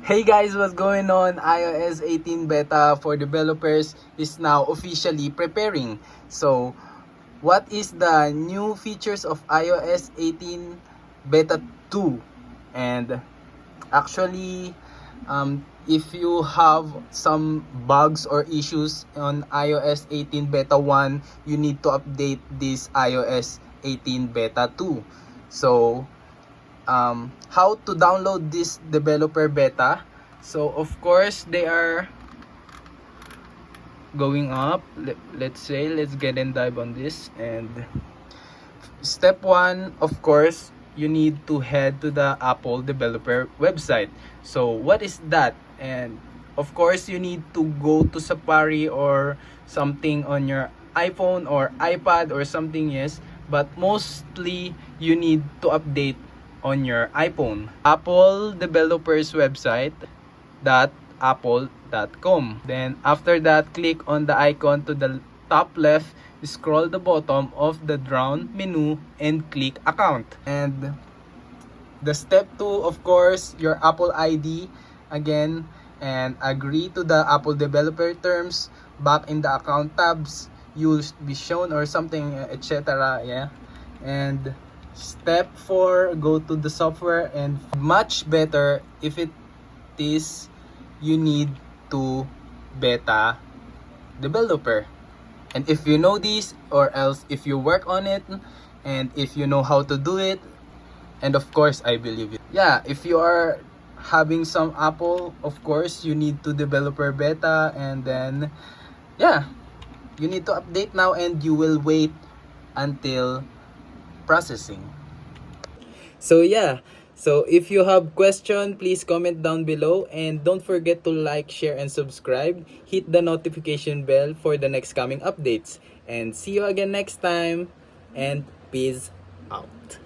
Hey guys, what's going on? iOS 18 beta for developers is now officially preparing. So, what is the new features of iOS 18 beta 2? And actually, if you have some bugs or issues on iOS 18 beta 1, you need to update this iOS 18 beta 2. So, how to download this developer beta. So of course they are going up. Let's get and dive on this. And step one, of course, you need to head to the Apple developer website. So what is that? And of course you need to go to Safari or something on your iPhone or iPad or something, yes, but mostly you need to update on your iPhone. Apple developers website apple.com. Then after that, click on the icon to the top left, scroll the bottom of the drop menu and click account. And the step 2, of course, your Apple ID again, and agree to the Apple developer terms. Back in the account tabs, you'll be shown or something, etc. Yeah. And step 4, go to the software, and much better if it is you need to beta developer. And if you know this, or else if you work on it, and if you know how to do it, and of course I believe it. Yeah, if you are having some Apple, of course you need to developer beta, and then yeah, you need to update now, and you will wait until processing. So yeah, so if you have question, please comment down below, and don't forget to like, share, and subscribe. Hit the notification bell for the next coming updates, and see you again next time, and peace out.